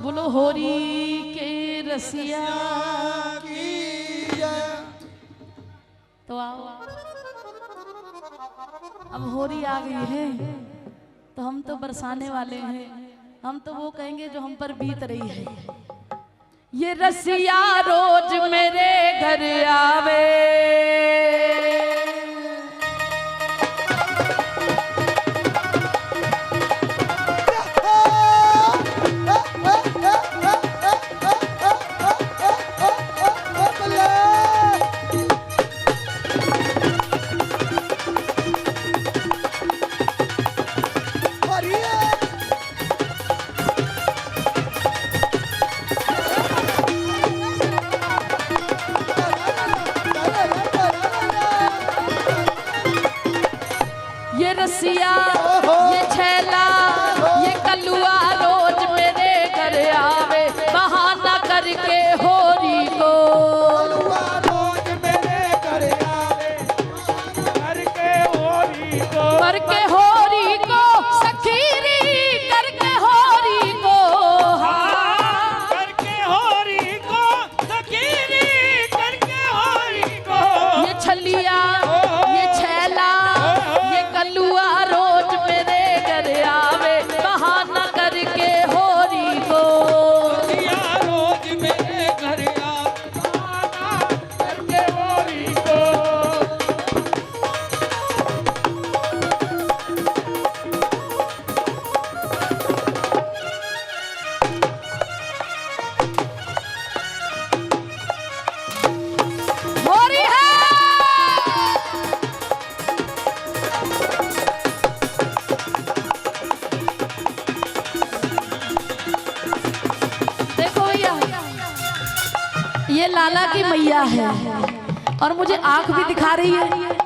बोलो होरी के रसिया की जय। तो आओ, अब होरी आ गई है तो हम तो बरसाने वाले हैं, हम तो वो कहेंगे जो हम पर बीत रही है। ये रसिया रोज मेरे घर आवे, ये रसिया ये छैला ये कलुआ रोज मेरे घर आवे, बहाना करके होरी को रोज मेरे घर आवे, करके होरी को सखीरी करके होरी को, करके होरी को सखीरी करके होरी को। ये छलिया ये छैला ये कलुआ रोज मेरे घर आवे, बहाना करके होरी को रोज मेरे घर आवे, बहाना करके होरी को। होरी है। देखो भैया ये लाला की मैया है और मुझे आंख भी दिखा रही है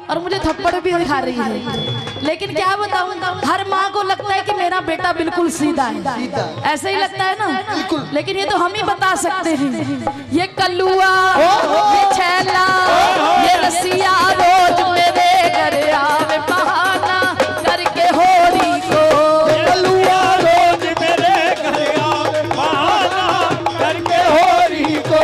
और मुझे थप्पड़ भी दिखा रही है, लेकिन क्या बताऊं हर माँ को लगता है कि मेरा बेटा बिल्कुल सीधा है, ऐसे ही लगता है ना, लेकिन ये तो हम ही बता सकते हैं। ये कलुआ ये छैला ये रसिया रोज मेरे घर आवे, बहाना करके होरी को कलुआ रोज मेरे घर आवे, बहाना करके होरी को।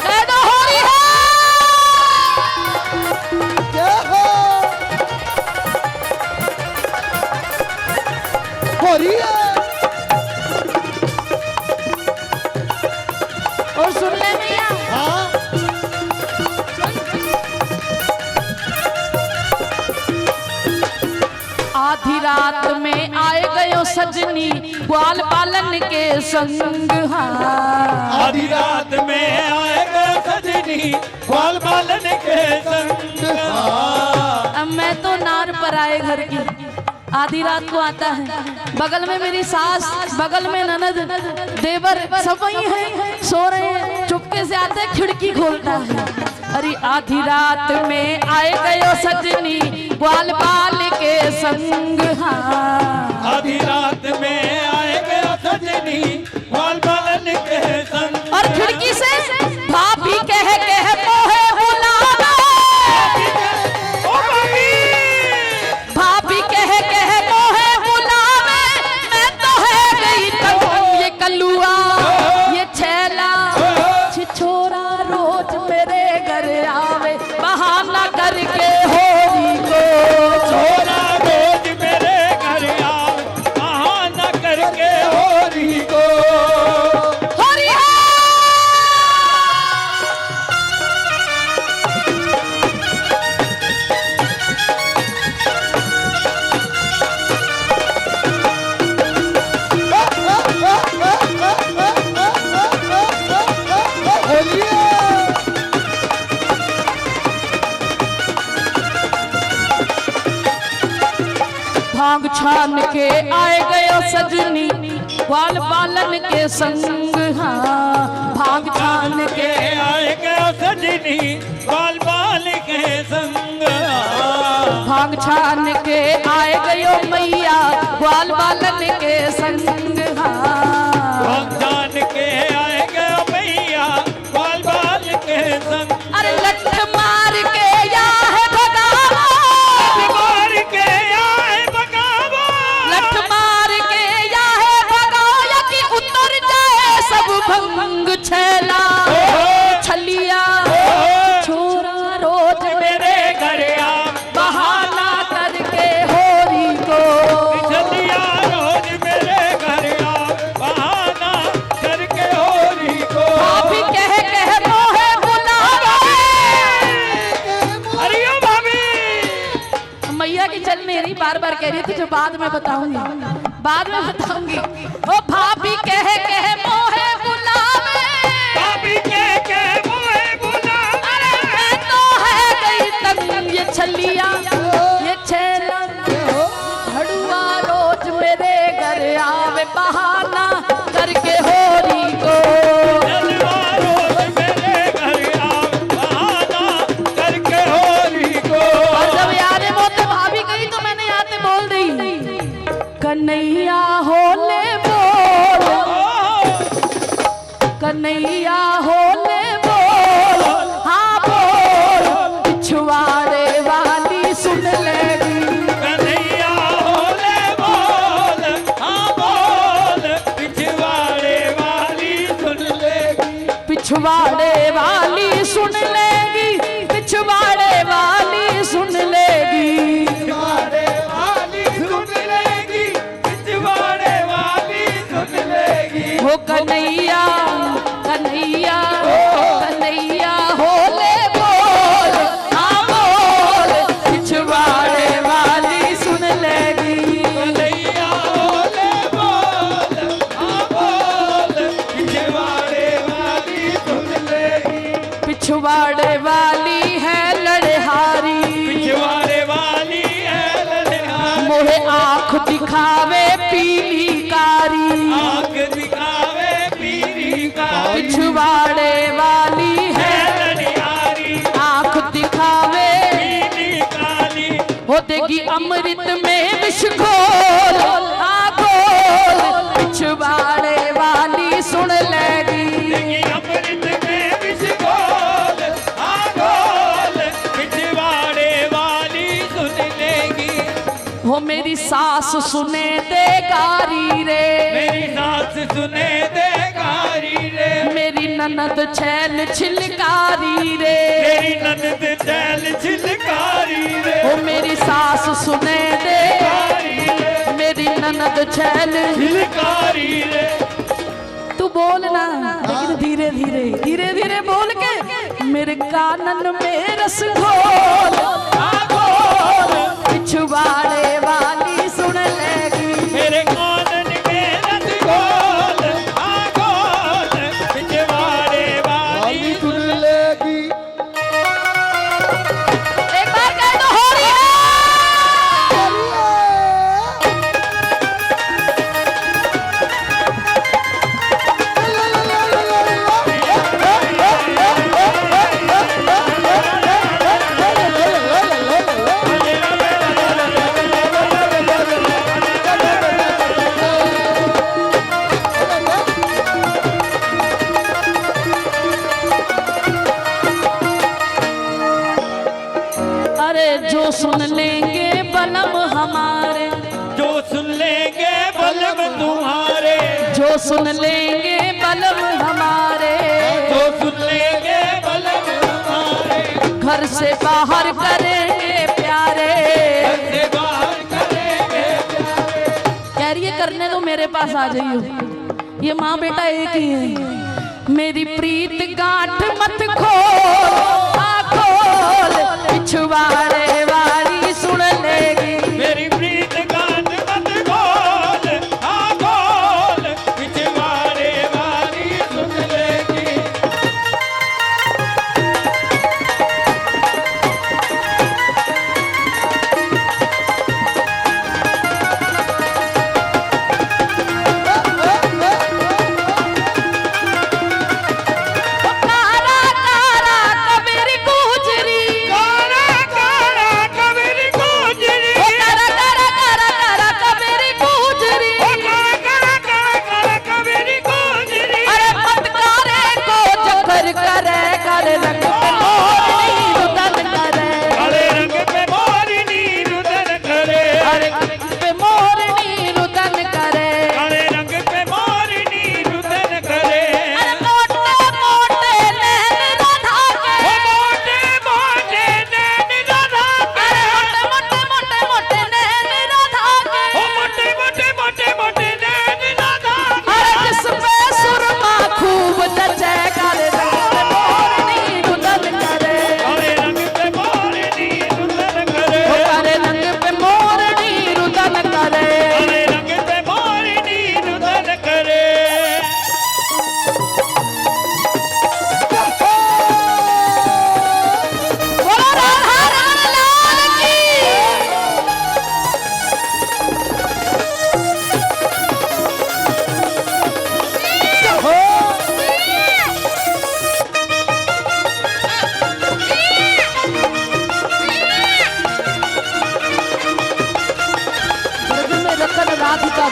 कह दो होरी है। होरी है। और सुन ले भैया हाँ आधी रात में आए गयो सजनी ग्वाल पालन के संग, हाँ आधी रात में आएगा सजनी ग्वाल पालन के संग। अब मैं तो नार पर आए घर की, आधी रात को आता है, बगल में मेरी सास बगल में ननद देवर सब वही है, सो रहे हैं, चुपके से आते खिड़की खोलता है, अरे आधी रात में आए गयो सजनी ग्वाल बाल के संग, हाँ आधी रात में आएगा सजनी ग्वाल पालन के संग। और खिड़की से भाभी कह मोहे बुलावे, भाभी कह मोहे बुलावे, मैं तो है गई तब। ये कलुआ ये छैला छिछोरा रोज मेरे घर आवे, बहाना करके होरी को छोरा रोज मेरे घर आवे, बहाना करके होरी को। होरी है। भांग छान के आए गयो सजनी ग्वाल पालन के संग, हाँ भांग छान के आएगा सजनी ग्वाल पालन के संग। भांग छान के आए गयो मैया ग्वाल पालन के संग, हाँ जान के आएगा भैया ग्वाल पालन के संग। अरे लठ मार के या है भगावो, मार के आए भगावो, बार बार कह रही थी जो बाद में बताऊंगी, बाद में बताऊंगी। ओ भाभी कह मोहे बुलावे, भाभी कह मोहे बुलावे, अरे मैं तो है गई तंग ये छलिया ये छेला हड़ुआ रोज मेरे घर आवे बहाना करके होरी को। जलवा रोज मेरे घर आवे बहाना करके होली को। और जब याद है मोते भाभी गई तो मैंने आते बोल दी कन्हैया होले बोल, कन्हैया होले बोल, हाँ बोल पिछवाड़े वाली सुन लेगी। कन्हैया होले बोल, हाँ बोल पिछवाड़े वाली सुन लेगी। पिछवाड़े वाली सुन लेगी, पिछवाड़े वाली सुन लेगी। पिछवाड़े वाली सुन लेगी, पिछवाड़े वाली सुन लेगी। हो कन्हैया कन्हैया कन्हैया होले बोल, हाँ बोल पिछवाड़े वाली सुन लेगी। कन्हैया होले बोल, हाँ बोल पिछवाड़े वाली सुन लेगी। पिछवाड़े वाली है लड़हारी, पिछवाड़े वाली है लड़हारी, मोहे आँख दिखावे पीली कारी। आँख दिखावे पीली कारी। पिछवाड़े वाली है लड़हारी, आँख दिखावे पीली काली। हो देगी अमृत में विष घोल, हाँ घोल पिछवाड़े वाली सुन लेगी। लेकिन अमृत में विष घोल, हाँ घोल पिछवाड़े वाली सुन लेगी। हो मेरी सास सुने दे गारी रे, मेरी सास सुने दे गारी रे, मेरी ननद छैल छिलकारी रे। मेरी ननद छैल छिलकारी रे, हो मेरी सास सुने दे गारी रे, मेरी ननद छैल। छिलकारी रे। तू बोल ना लेकिन धीरे धीरे धीरे धीरे बोल के मेरे कानन में रस घोल, हाँ घोल पिछवाड़े वाली सुन लेगी। मेरे कानन में रस घोल, हाँ घोल पिछवाड़े वाली सुन लेगी। एक बार कह दो हो रही है। अरे जो सुन लेंगे बलम हमारे, जो सुन लेंगे बलम तुम्हारे, जो सुन लेंगे बलम हमारे, जो सुन लेंगे बलम तुम्हारे, घर से बाहर करेंगे प्यारे। घर से बाहर करेंगे प्यारे। कह रही है करने दो मेरे पास आ जाइयो, ये माँ बेटा एक ही है। मेरी प्रीत गांठ मत खोल, हाँ खोल पिछवाड़े वाली सुन लेगी। मेरी प्रीत गान मत खोल, हाँ खोल पिछवाड़े वाली सुन लेगी। कारा कारा कभी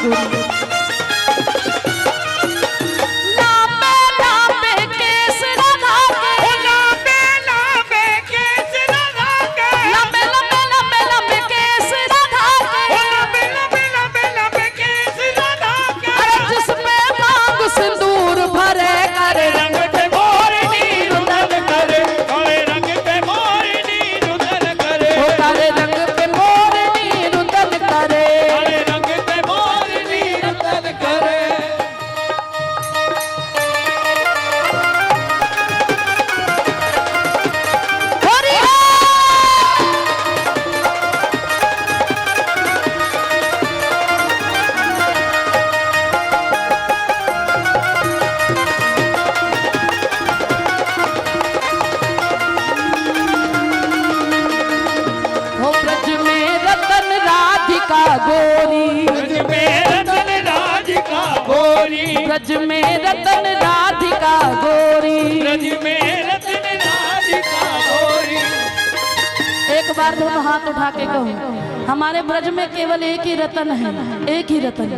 गोरी। लांबे लांबे केस राधा के, लांबे लांबे केस राधा के, लांबे लांबे लांबे लांबे केस राधा के, लांबे लांबे लांबे लांबे केस राधा के। अरे जिसमें मांग सिंदूर भरे करे रंग पे मोरनी रुदन करे, काले रंग पे मोरनी रुदन करे, वो काले रंग पे मोरनी रुदन करे। काले रंग पे मोरनी रुदन करे। होरी हो। हो ब्रज में रतन राधिका गोरी, ब्रज में रतन राधिका गोरी, ब्रज में रतन राधिका गोरी। ब्रज में रतन राधिका गोरी। एक बार दोनों हाथ उठा के कहो, हमारे ब्रज में केवल एक ही रतन है, एक ही रतन।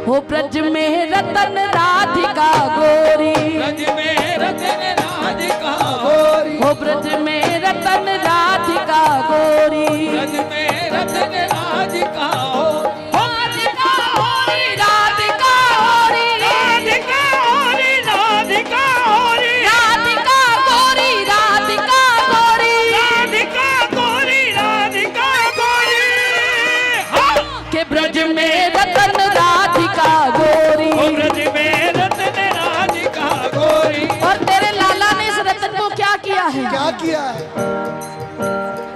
हो ब्रज में रतन राधिका गोरी, ब्रज में रतन राधिका गोरी, हो ब्रज में रतन राधिका गोरी। ब्रज में रतन राधिका हो। राधिका होरी, राधिका होरी, राधिका होरी, राधिका होरी, राधिका गोरी, राधिका गोरी। राधिका गोरी, राधिका गोरी। हाँ। के ब्रज में रतन राधिका गोरी। ओ ब्रज में रतन राधिका गोरी। और तेरे लाला ने इस रतन को क्या किया है? क्या किया है?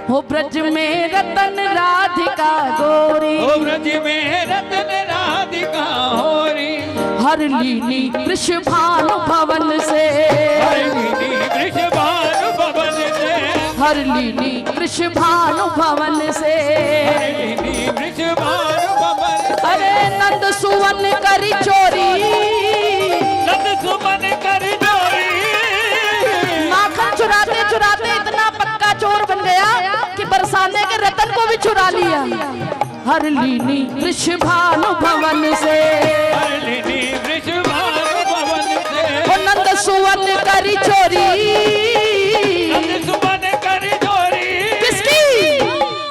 हो ब्रज में रतन राधिका गोरी, ओ ब्रज में रतन राधिका होरी। हर लीनी वृषभानु भवन से, हरिणी वृषभानु भवन से, हर लीनी वृषभानु भवन से। हरिणी वृषभानु भवन से। अरे नंद सुवन करी चोरी, नंद सुमन कर जोरी। माखन चुराते चुराते इतना पक्का चोर बन गया कि बरसाने के रतन को भी चुरा लिया। हर लीनी वृषभानु भवन से, हरिणी वृषभानु भवन से। वो नंद सुवन करी चोरी। नंद सुमन कर जोरी। किसकी?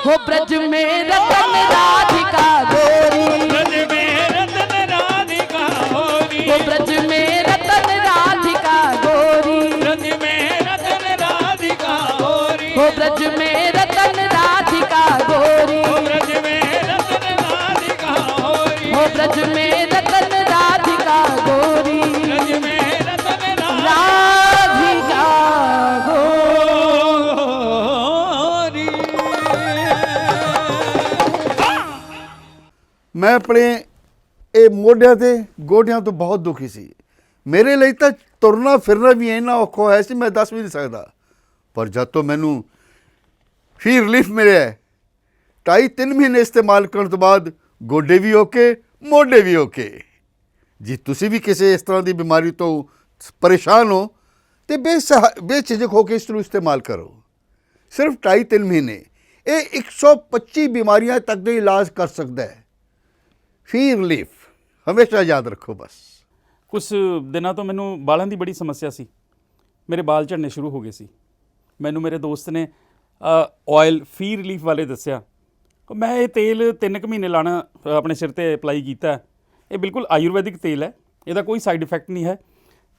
हो ब्रज में रतन राधिका गोरी, ब्रज में रतन राधिका होरी। वो ब्रज में रतन राधिका गोरी, ब्रज में रतन राधिका होरी। वो ब्रज में रतन राधिका गोरी, ओ ब्रज में रतन राधिका होरी। वो ब्रज में रतन राधिका गोरी, ब्रज में रतन राधिका गोरी। होरी। मैं अपने ਇਹ ਮੋਢਿਆਂ ਤੇ ਗੋਡਿਆਂ ਤੋਂ ਬਹੁਤ ਦੁਖੀ ਸੀ। ਮੇਰੇ ਲਈ ਤਾਂ ਤੁਰਨਾ ਫਿਰਨਾ ਵੀ ਇੰਨਾ ਔਖਾ ਹੋਇਆ ਸੀ, ਮੈਂ ਦੱਸ ਵੀ ਨਹੀਂ ਸਕਦਾ। ਪਰ ਜਦ ਤੋਂ ਮੈਨੂੰ ਫੀ ਰਿਲੀਫ ਮਿਲਿਆ 2.5-3 ਮਹੀਨੇ ਇਸਤੇਮਾਲ ਕਰਨ ਤੋਂ ਬਾਅਦ ਗੋਡੇ ਵੀ ਓਕੇ, ਮੋਢੇ ਵੀ ਓਕੇ। ਜੀ ਤੁਸੀਂ ਵੀ ਕਿਸੇ ਇਸ ਤਰ੍ਹਾਂ ਦੀ ਬਿਮਾਰੀ ਤੋਂ ਪਰੇਸ਼ਾਨ ਹੋ ਤੇ ਬੇਝਿਜਕ ਹੋ ਕੇ ਇਸ ਨੂੰ ਇਸਤੇਮਾਲ ਕਰੋ। ਸਿਰਫ 2.5-3 ਮਹੀਨੇ ਇਹ 125 ਬਿਮਾਰੀਆਂ ਤੱਕ ਦਾ ਇਲਾਜ ਕਰ ਸਕਦਾ ਹੈ। ਫੀ ਰਿਲੀਫ ਹਮੇਸ਼ਾ ਯਾਦ ਰੱਖੋ ਬਸ। ਕੁਝ ਦਿਨਾਂ ਤੋਂ ਮੈਨੂੰ ਵਾਲਾਂ ਦੀ ਬੜੀ ਸਮੱਸਿਆ ਸੀ। ਮੇਰੇ ਵਾਲ ਝੜਨੇ ਸ਼ੁਰੂ ਹੋ ਗਏ ਸੀ। ਮੈਨੂੰ ਮੇਰੇ ਦੋਸਤ ਨੇ ਆਇਲ ਫੀ ਰਿਲੀਫ ਵਾਲੇ ਦੱਸਿਆ। ਮੈਂ ਇਹ ਤੇਲ 3 ਮਹੀਨੇ ਲਾਣਾ ਆਪਣੇ ਸਿਰ ਤੇ ਅਪਲਾਈ ਕੀਤਾ। ਇਹ ਬਿਲਕੁਲ ਆਯੁਰਵੈਦਿਕ ਤੇਲ ਹੈ, ਇਹਦਾ ਕੋਈ ਸਾਈਡ ਇਫੈਕਟ ਨਹੀਂ ਹੈ।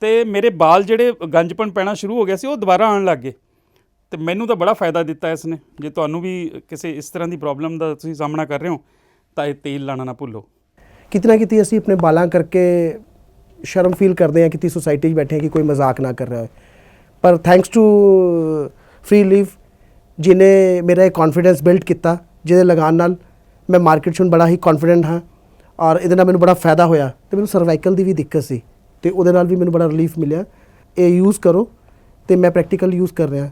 ਤੇ ਮੇਰੇ ਵਾਲ ਜਿਹੜੇ ਗੰਜਪਣ ਪੈਣਾ ਸ਼ੁਰੂ ਹੋ ਗਿਆ ਸੀ ਉਹ ਦੁਬਾਰਾ ਆਉਣ ਲੱਗ ਗਏ। ਤੇ ਮੈਨੂੰ ਤਾਂ ਬੜਾ ਫਾਇਦਾ ਦਿੱਤਾ ਇਸ ਨੇ। ਜੇ ਤੁਹਾਨੂੰ ਵੀ ਕਿਸੇ ਇਸ ਤਰ੍ਹਾਂ ਦੀ ਪ੍ਰੋਬਲਮ ਦਾ ਤੁਸੀਂ ਸਾਹਮਣਾ ਕਰ ਰਹੇ ਹੋ ਤਾਂ ਇਹ ਤੇਲ ਲਾਣਾ ਨਾ ਭੁੱਲੋ। कितना कितनी ਅਸੀਂ ਆਪਣੇ ਬਾਲਾਂ ਕਰਕੇ ਸ਼ਰਮ ਫੀਲ ਕਰਦੇ ਹਾਂ ਕਿਤੇ ਸੋਸਾਇਟੀ 'ਚ ਬੈਠੇ ਹਾਂ ਕਿ ਕੋਈ ਮਜ਼ਾਕ ਨਾ ਕਰ ਰਿਹਾ ਹੈ। ਪਰ ਥੈਂਕਸ ਟੂ ਫ੍ਰੀ ਲੀਵ ਜਿਹਨੇ ਮੇਰਾ ਇਹ ਕੌਨਫੀਡੈਂਸ ਬਿਲਡ ਕੀਤਾ, ਜਿਹਦੇ ਲਗਾਉਣ ਨਾਲ ਮੈਂ ਮਾਰਕੀਟ 'ਚ ਹੁਣ ਬੜਾ ਹੀ ਕੌਨਫੀਡੈਂਟ ਹਾਂ। ਔਰ ਇਹਦੇ ਨਾਲ ਮੈਨੂੰ ਬੜਾ ਫਾਇਦਾ ਹੋਇਆ। ਤੇ ਮੈਨੂੰ ਸਰਵਾਈਕਲ ਦੀ ਵੀ ਦਿੱਕਤ ਸੀ ਤੇ ਉਹਦੇ ਨਾਲ ਵੀ ਮੈਨੂੰ ਬੜਾ ਰਿਲੀਫ ਮਿਲਿਆ। ਇਹ ਯੂਜ਼ ਕਰੋ ਤੇ ਮੈਂ ਪ੍ਰੈਕਟੀਕਲ ਯੂਜ਼ ਕਰ ਰਿਹਾ।